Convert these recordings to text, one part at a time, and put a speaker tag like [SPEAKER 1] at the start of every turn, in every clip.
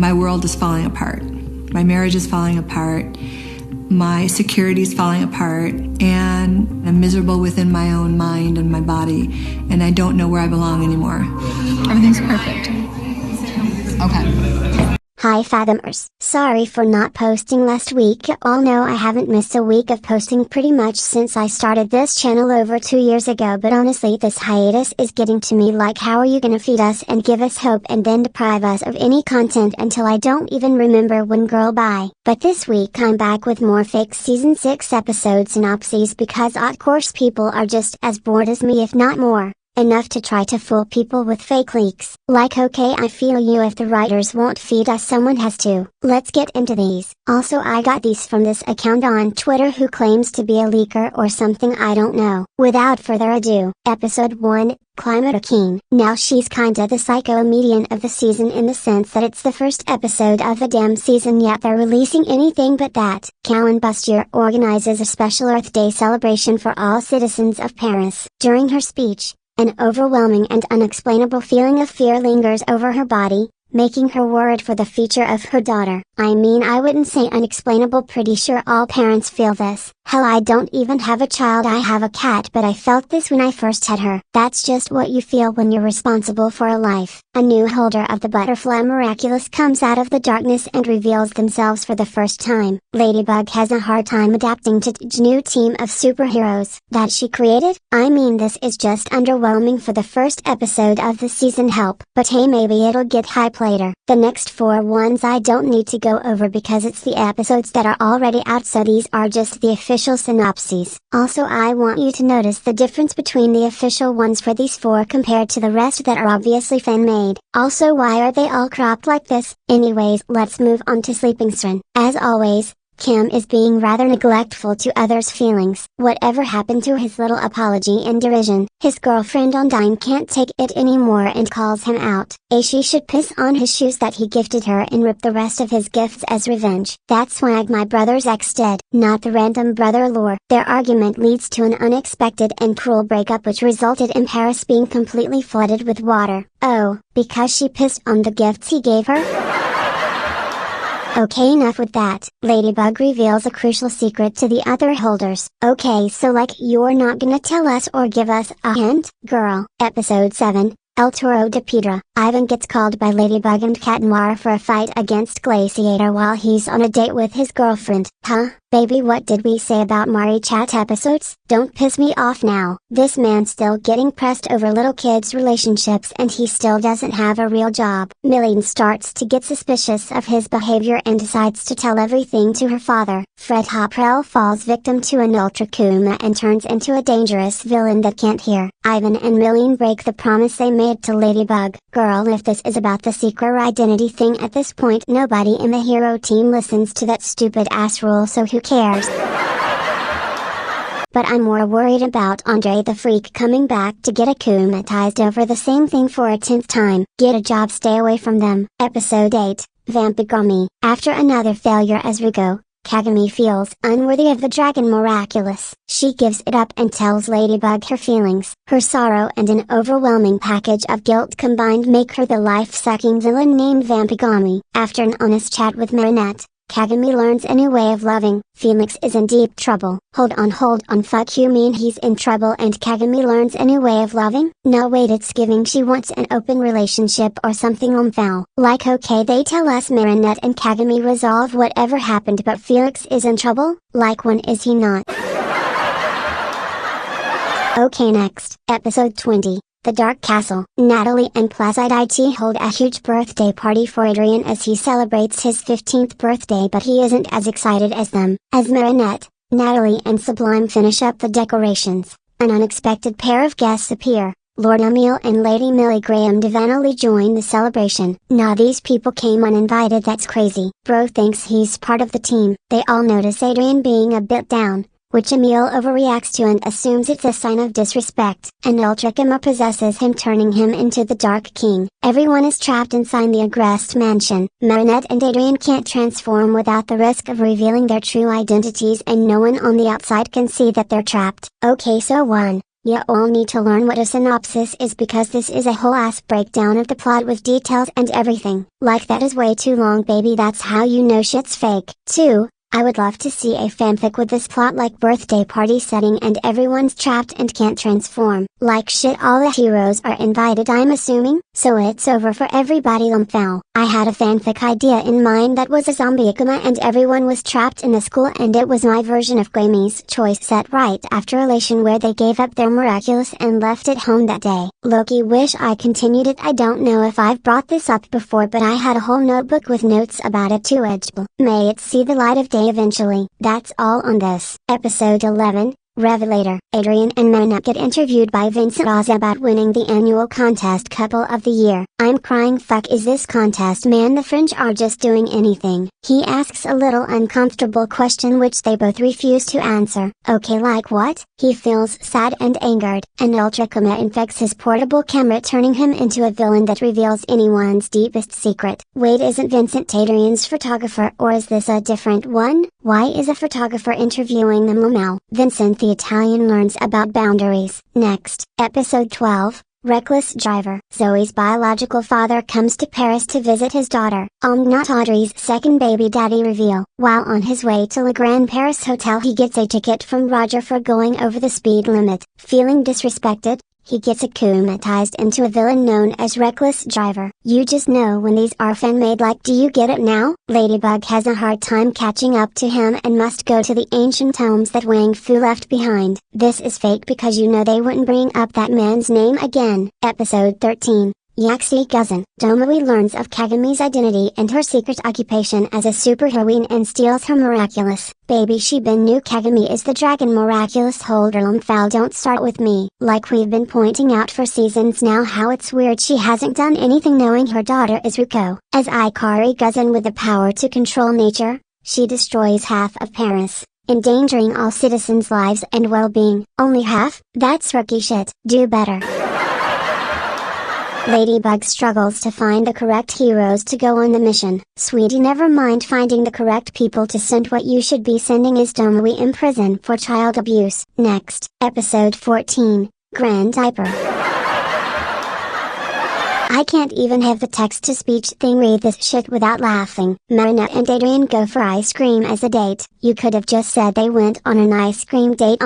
[SPEAKER 1] my world is falling apart. My marriage is falling apart. My security is falling apart. And I'm miserable within my own mind and my body. And I don't know where I belong anymore.
[SPEAKER 2] Everything's perfect. Okay.
[SPEAKER 3] Hi Fathomers. Sorry for not posting last week. You all know I haven't missed a week of posting pretty much since I started this channel over 2 years ago, but honestly this hiatus is getting to me. Like, how are you gonna feed us and give us hope and then deprive us of any content until I don't even remember when, girl, bye. But this week I'm back with more fake season 6 episode synopses because of course people are just as bored as me, if not more. Enough to try to fool people with fake leaks. Like, okay, I feel you. If the writers won't feed us, someone has to. Let's get into these. Also, I got these from this account on Twitter who claims to be a leaker or something, I don't know. Without further ado, episode 1, Climatiqueen. Now she's kinda the psycho-median of the season in the sense that it's the first episode of the damn season, yet they're releasing anything but that. Cowan Bustier organizes a special Earth Day celebration for all citizens of Paris. During her speech, an overwhelming and unexplainable feeling of fear lingers over her body, making her worried for the future of her daughter. I mean, I wouldn't say unexplainable, pretty sure all parents feel this. Hell, I don't even have a child, I have a cat, but I felt this when I first had her. That's just what you feel when you're responsible for a life. A new holder of the butterfly miraculous comes out of the darkness and reveals themselves for the first time. Ladybug has a hard time adapting to the new team of superheroes that she created. I mean, this is just underwhelming for the first episode of the season. Help. But hey, maybe it'll get hype later. The next 4 ones I don't need to go over because it's the episodes that are already out, so these are just the official synopses. Also, I want you to notice the difference between the official ones for these 4 compared to the rest that are obviously fan-made. Also, why are they all cropped like this? Anyways, let's move on to Sleeping Stren. As always, Cam is being rather neglectful to others' feelings. Whatever happened to his little apology and derision? His girlfriend Ondine can't take it anymore and calls him out. She should piss on his shoes that he gifted her and rip the rest of his gifts as revenge. That's swag my brother's ex did, not the random brother lore. Their argument leads to an unexpected and cruel breakup which resulted in Paris being completely flooded with water. Oh, because she pissed on the gifts he gave her? Okay, enough with that. Ladybug reveals a crucial secret to the other holders. Okay, so like, you're not gonna tell us or give us a hint? Girl. Episode 7, El Toro de Piedra. Ivan gets called by Ladybug and Cat Noir for a fight against Glaciator while he's on a date with his girlfriend. Huh? Baby, what did we say about Mari Chat episodes? Don't piss me off now. This man's still getting pressed over little kids' relationships and he still doesn't have a real job. Millie starts to get suspicious of his behavior and decides to tell everything to her father. Fred Hopperell falls victim to an Ultra Kuma and turns into a dangerous villain that can't hear. Ivan and Millie break the promise they made to Ladybug. Girl, if this is about the secret identity thing at this point, nobody in the hero team listens to that stupid ass rule, so who cares? But I'm more worried about Andre the Freak coming back to get akumatized over the same thing for a 10th time. Get a job, stay away from them. Episode 8, Vampigami. After another failure as Rigo, Kagami feels unworthy of the dragon miraculous. She gives it up and tells Ladybug her feelings. Her sorrow and an overwhelming package of guilt combined make her the life-sucking villain named Vampigami. After an honest chat with Marinette, Kagami learns a new way of loving. Felix is in deep trouble. Hold on, fuck you mean he's in trouble and Kagami learns a new way of loving? No wait, it's giving she wants an open relationship or something foul. Like, okay, they tell us Marinette and Kagami resolve whatever happened, but Felix is in trouble? Like, when is he not? Okay, next, episode 20. The Dark Castle. Natalie and Placid IT hold a huge birthday party for Adrian as he celebrates his 15th birthday, but he isn't as excited as them. As Marinette, Natalie and Sublime finish up the decorations, an unexpected pair of guests appear. Lord Emil and Lady Millie Graham divinely join the celebration. Nah, these people came uninvited, that's crazy. Bro thinks he's part of the team. They all notice Adrian being a bit down, which Emil overreacts to and assumes it's a sign of disrespect. An Ultra Kuma possesses him, turning him into the Dark King. Everyone is trapped inside the agreste mansion. Marinette and Adrian can't transform without the risk of revealing their true identities, and no one on the outside can see that they're trapped. Okay, so 1. You all need to learn what a synopsis is because this is a whole ass breakdown of the plot with details and everything. Like that is way too long baby, that's how you know shit's fake. 2. I would love to see a fanfic with this plot like birthday party setting and everyone's trapped and can't transform. Like shit all the heroes are invited I'm assuming, so it's over for everybody Lumfowl. I had a fanfic idea in mind that was a Vampigami and everyone was trapped in the school and it was my version of Gami's choice set right after Elation where they gave up their miraculous and left it home that day. Loki wish I continued it. I don't know if I've brought this up before but I had a whole notebook with notes about it too. May it see the light of day eventually. That's all on this. Episode 11. Revelator. Adrian and Marinette get interviewed by Vincent Oz about winning the annual contest couple of the year. I'm crying fuck is this contest man, the Fringe are just doing anything. He asks a little uncomfortable question which they both refuse to answer. Okay, like what? He feels sad and angered, and Ultra Coma infects his portable camera turning him into a villain that reveals anyone's deepest secret. Wait, isn't Vincent Adrian's photographer or is this a different one? Why is a photographer interviewing the Momel? Vincent the Italian learns about boundaries. Next, episode 12. Reckless driver. Zoe's biological father comes to Paris to visit his daughter. Not Audrey's second baby daddy reveal. While on his way to Le Grand Paris Hotel he gets a ticket from Roger for going over the speed limit. Feeling disrespected, he gets akumatized into a villain known as Reckless Driver. You just know when these are fan-made, like do you get it now? Ladybug has a hard time catching up to him and must go to the ancient tomes that Wang Fu left behind. This is fake because you know they wouldn't bring up that man's name again. Episode 13. Yaksi gozen. Domui learns of Kagami's identity and her secret occupation as a superheroine and steals her miraculous baby. She knew Kagami is the dragon miraculous holder. Lumfowl don't start with me. Like we've been pointing out for seasons now how it's weird she hasn't done anything knowing her daughter is Ruko. As Ikari gozen with the power to control nature, she destroys half of Paris, endangering all citizens' lives and well-being. Only half? That's rookie shit. Do better. Ladybug struggles to find the correct heroes to go on the mission. Sweetie, never mind finding the correct people to send. What you should be sending is Domui in prison for child abuse. Next, episode 14. Grand Diaper. I can't even have the text-to-speech thing read this shit without laughing. Marinette and Adrian go for ice cream as a date. You could have just said they went on an ice cream date.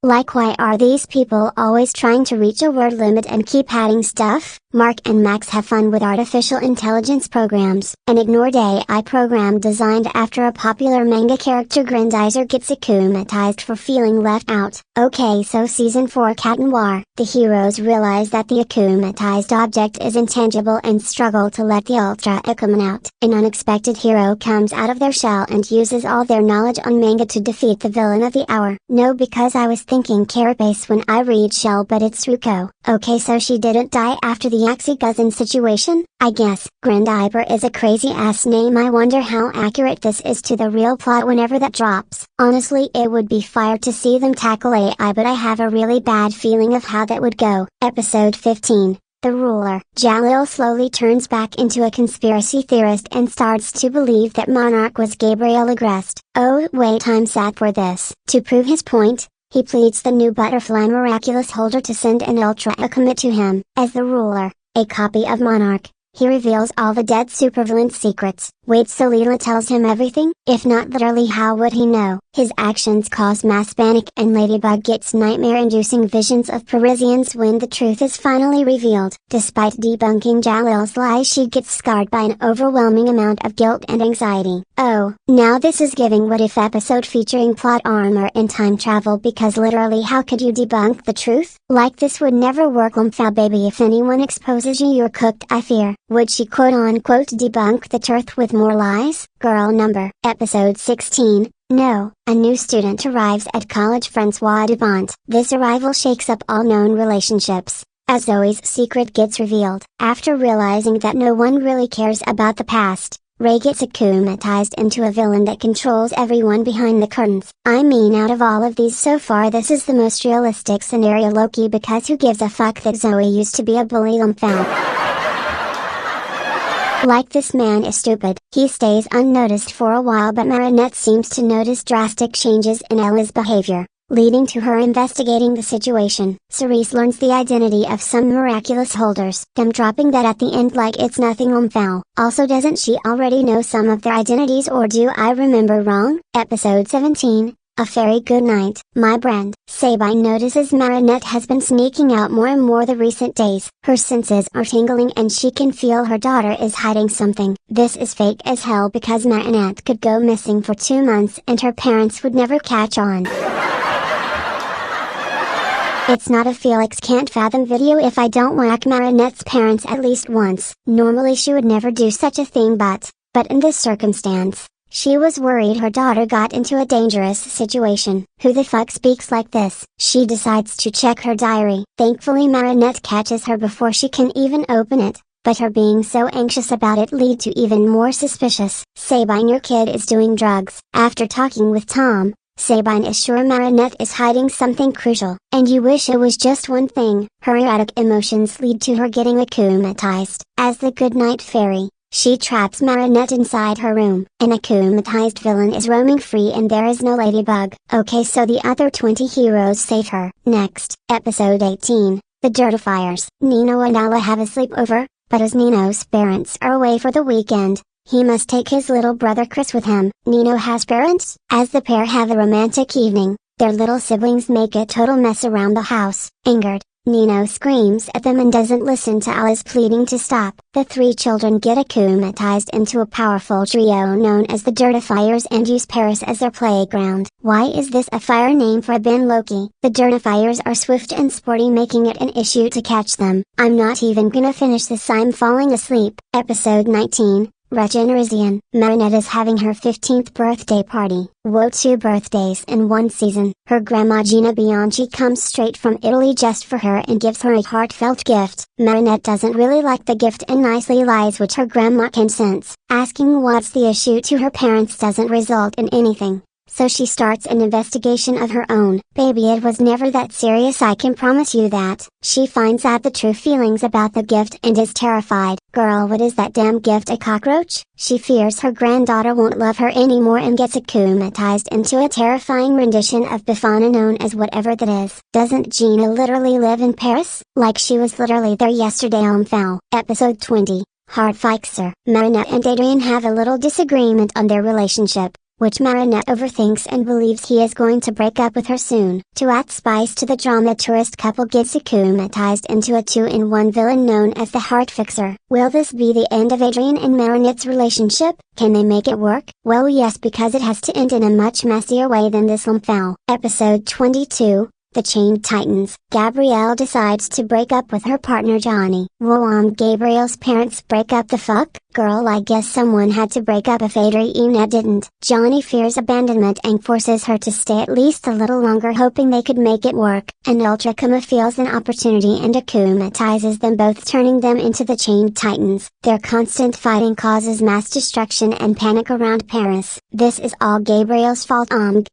[SPEAKER 3] Like why are these people always trying to reach a word limit and keep adding stuff? Mark and Max have fun with artificial intelligence programs. An ignored AI program designed after a popular manga character Grandizer gets akumatized for feeling left out. Okay, so season 4 Cat Noir. The heroes realize that the akumatized object is intangible and struggle to let the Ultra Akuman out. An unexpected hero comes out of their shell and uses all their knowledge on manga to defeat the villain of the hour. No, because I was thinking Carapace when I read Shell, but it's Ruko. Okay, so she didn't die after the Yaksi gozen situation? I guess. Grandiper is a crazy ass name. I wonder how accurate this is to the real plot whenever that drops. Honestly, it would be fire to see them tackle AI, but I have a really bad feeling of how that would go. Episode 15. The ruler. Jalil slowly turns back into a conspiracy theorist and starts to believe that Monarch was Gabriel Agreste. Oh wait, I'm sad for this. To prove his point, he pleads the new butterfly miraculous holder to send an Ultra Akumat to him. As the ruler, a copy of Monarch, he reveals all the dead supervillain secrets. Wait, so Leela tells him everything? If not literally, how would he know? His actions cause mass panic and Ladybug gets nightmare-inducing visions of Parisians when the truth is finally revealed. Despite debunking Jalil's lies, she gets scarred by an overwhelming amount of guilt and anxiety. Oh, now this is giving what if episode featuring plot armor and time travel, because literally how could you debunk the truth? Like this would never work. Lumfowl baby, if anyone exposes you, you're cooked. I fear. Would she quote-unquote debunk the truth with more lies? Girl number. Episode 16. No, a new student arrives at College Francois Dubont. This arrival shakes up all known relationships, as Zoe's secret gets revealed. After realizing that no one really cares about the past, Ray gets akumatized into a villain that controls everyone behind the curtains. I mean, out of all of these so far, this is the most realistic scenario, Loki, because who gives a fuck that Zoe used to be a bully? Lumfowl. Like this man is stupid. He stays unnoticed for a while, but Marinette seems to notice drastic changes in Ella's behavior. leading to her investigating the situation. Cerise learns the identity of some miraculous holders, them dropping that at the end like it's nothing foul. Also, doesn't she already know some of their identities, or do I remember wrong? Episode 17. A Very Good Night. My brand. Sabine notices Marinette has been sneaking out more and more the recent days. Her senses are tingling and she can feel her daughter is hiding something. This is fake as hell because Marinette could go missing for 2 months and her parents would never catch on. It's not a Felix Can't Fathom video if I don't whack Marinette's parents at least once. Normally she would never do such a thing, but in this circumstance, she was worried her daughter got into a dangerous situation. Who the fuck speaks like this? She decides to check her diary. Thankfully Marinette catches her before she can even open it, but her being so anxious about it lead to even more suspicious. Sabine, your kid is doing drugs. After talking with Tom, Sabine is sure Marinette is hiding something crucial, and you wish it was just one thing. Her erratic emotions lead to her getting akumatized. As the Goodnight Fairy, she traps Marinette inside her room. An akumatized villain is roaming free and there is no ladybug. Okay, so the other 20 heroes save her. Next, episode 18, The Dirtifiers. Nino and Ala have a sleepover, but as Nino's parents are away for the weekend, he must take his little brother Chris with him. Nino has parents? As the pair have a romantic evening, their little siblings make a total mess around the house. Angered, Nino screams at them and doesn't listen to Alice pleading to stop. The 3 children get akumatized into a powerful trio known as the Dirtifiers and use Paris as their playground. Why is this a fire name for a bin Loki? The Dirtifiers are swift and sporty, making it an issue to catch them. I'm not even gonna finish this, I'm falling asleep. Episode 19. Riginarazione. Marinette is having her 15th birthday party. Whoa, 2 birthdays in 1 season. Her grandma Gina Bianchi comes straight from Italy just for her and gives her a heartfelt gift. Marinette doesn't really like the gift and nicely lies, which her grandma can sense. Asking what's the issue to her parents doesn't result in anything, so she starts an investigation of her own. Baby, it was never that serious, I can promise you that. She finds out the true feelings about the gift and is terrified. Girl, what is that damn gift, a cockroach? She fears her granddaughter won't love her anymore and gets akumatized into a terrifying rendition of Befana known as whatever that is. Doesn't Gina literally live in Paris? Like she was literally there yesterday on Foul. Episode 20. Heartfixer. Marinette and Adrien have a little disagreement on their relationship, which Marinette overthinks and believes he is going to break up with her soon. To add spice to the drama, tourist couple gets akumatized into a 2-in-1 villain known as the Heartfixer. Will this be the end of Adrien and Marinette's relationship? Can they make it work? Well, yes, because it has to end in a much messier way than this foul. Episode 22. The Chained Titans. Gabrielle decides to break up with her partner Johnny. Whoa, Gabrielle's parents break up, the fuck? Girl, I guess someone had to break up if Adrienne didn't. Johnny fears abandonment and forces her to stay at least a little longer, hoping they could make it work. An Ultra Kuma feels an opportunity and akumatizes them both, turning them into the Chained Titans. Their constant fighting causes mass destruction and panic around Paris. This is all Gabrielle's fault.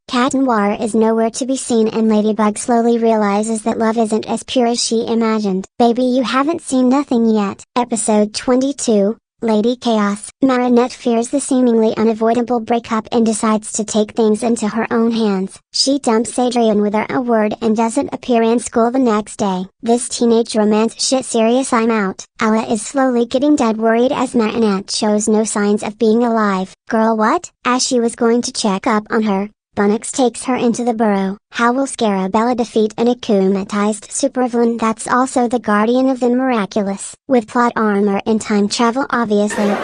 [SPEAKER 3] Cat Noir is nowhere to be seen and Ladybug slowly realizes that love isn't as pure as she imagined. Baby, you haven't seen nothing yet. Episode 22. Lady Chaos. Marinette fears the seemingly unavoidable breakup and decides to take things into her own hands. She dumps Adrien without a word and doesn't appear in school the next day. This teenage romance shit serious, I'm out. Ala is slowly getting dead worried as Marinette shows no signs of being alive. Girl, what? As she was going to check up on her, Bunnix takes her into the burrow. How will Scarabella defeat an akumatized supervillain that's also the guardian of the miraculous? With plot armor and time travel, obviously.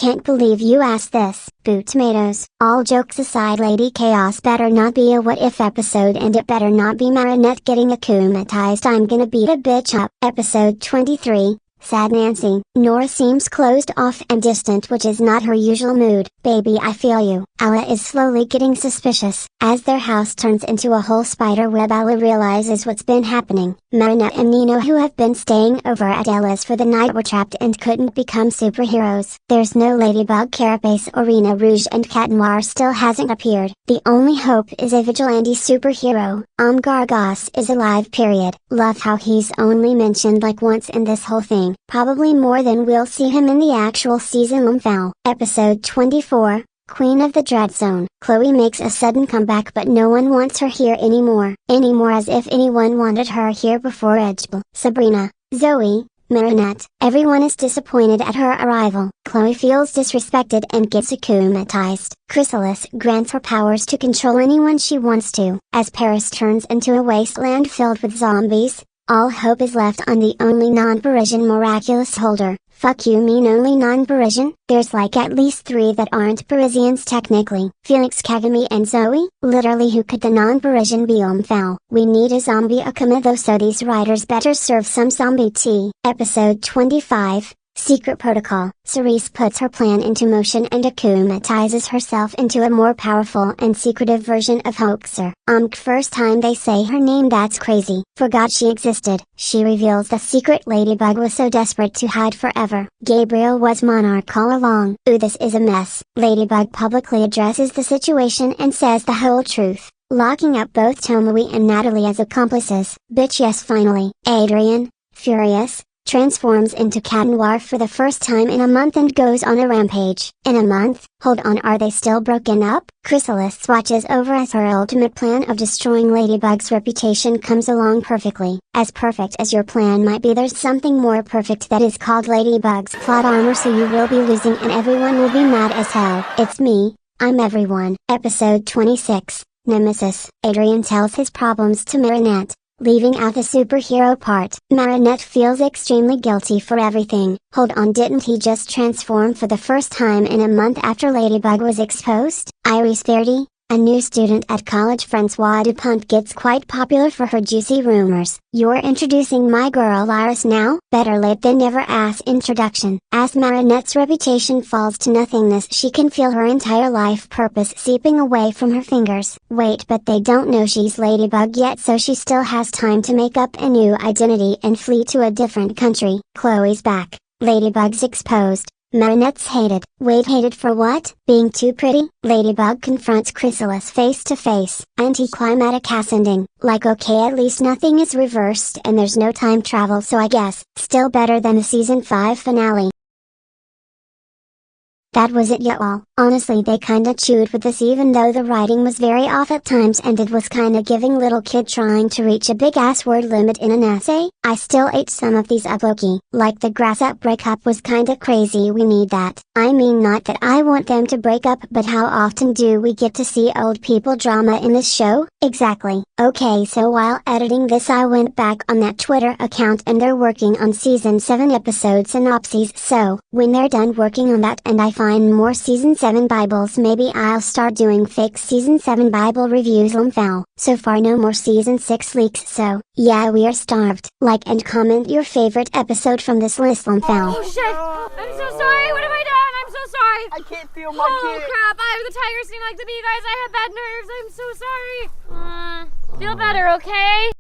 [SPEAKER 3] Can't believe you asked this. Boo tomatoes. All jokes aside, Lady Chaos better not be a what if episode, and it better not be Marinette getting akumatized. I'm gonna beat a bitch up. Episode 23. Sad Nancy. Nora seems closed off and distant, which is not her usual mood. Baby, I feel you. Ala is slowly getting suspicious. As their house turns into a whole spider web, Ala realizes what's been happening. Marinette and Nino, who have been staying over at Ella's for the night, were trapped and couldn't become superheroes. There's no Ladybug, Carapace, or Rena Rouge, and Cat Noir still hasn't appeared. The only hope is a vigilante superhero. Gargos is alive, period. Love how he's only mentioned like once in this whole thing. Probably more than we'll see him in the actual season. Foul. Episode 24. Queen of the Dread Zone. Chloe makes a sudden comeback, but no one wants her here anymore. As if anyone wanted her here before Edgebel. Sabrina, Zoe, Marinette, everyone is disappointed at her arrival. Chloe feels disrespected and gets akumatized. Chrysalis grants her powers to control anyone she wants to. As Paris turns into a wasteland filled with zombies, all hope is left on the only non-Parisian miraculous holder. Fuck you mean only non-Parisian? There's like at least 3 that aren't Parisians technically. Felixcantfathom and Zoe? Literally who could the non-Parisian be? Foul. We need a zombie Akuma though, so these writers better serve some zombie tea. Episode 25. Secret Protocol. Cerise puts her plan into motion and akumatizes herself into a more powerful and secretive version of Heartfixer. First time they say her name, that's crazy. Forgot she existed. She reveals the secret Ladybug was so desperate to hide forever. Gabriel was monarch all along. Ooh, this is a mess. Ladybug publicly addresses the situation and says the whole truth, locking up both Tomoe and Natalie as accomplices. Bitch, yes, finally. Adrian, furious, transforms into Cat Noir for the first time in a month and goes on a rampage. In a month? Hold on, are they still broken up? Chrysalis watches over as her ultimate plan of destroying Ladybug's reputation comes along perfectly. As perfect as your plan might be, there's something more perfect that is called Ladybug's plot armor, so you will be losing and everyone will be mad as hell. It's me, I'm everyone. Episode 26, Nemesis. Adrian tells his problems to Marinette, leaving out the superhero part. Marinette feels extremely guilty for everything. Hold on, didn't he just transform for the first time in a month after Ladybug was exposed? Iris 30, a new student at college Francois Dupont, gets quite popular for her juicy rumors. You're introducing my girl Iris now? Better late than never ass introduction. As Marinette's reputation falls to nothingness, she can feel her entire life purpose seeping away from her fingers. Wait, but they don't know she's Ladybug yet, so she still has time to make up a new identity and flee to a different country. Chloe's back. Ladybug's exposed. Marinette's hated. Wait, hated for what? Being too pretty? Ladybug confronts Chrysalis face to face. Anticlimactic ass ending. Like, okay, at least nothing is reversed and there's no time travel, so I guess still better than the season 5 finale. That was it, y'all. Honestly, they kinda chewed with this, even though the writing was very off at times and it was kinda giving little kid trying to reach a big ass word limit in an essay. I still ate some of these up low-key. Like the grass up breakup was kinda crazy, we need that. I mean, not that I want them to break up, but how often do we get to see old people drama in this show? Exactly. Okay, so while editing this I went back on that Twitter account and they're working on season 7 episode synopses, so when they're done working on that and I find more season 7 Bibles, maybe I'll start doing fake season 7 Bible reviews. Foul. So far no more season 6 leaks, so yeah, we are starved. Like and comment your favorite episode from this list. Foul.
[SPEAKER 4] Oh shit! I'm so sorry, what have I done? I'm so sorry!
[SPEAKER 5] I can't feel my kid.
[SPEAKER 4] Crap, the tigers seem like to be, guys. I have bad nerves, I'm so sorry. Feel better, okay?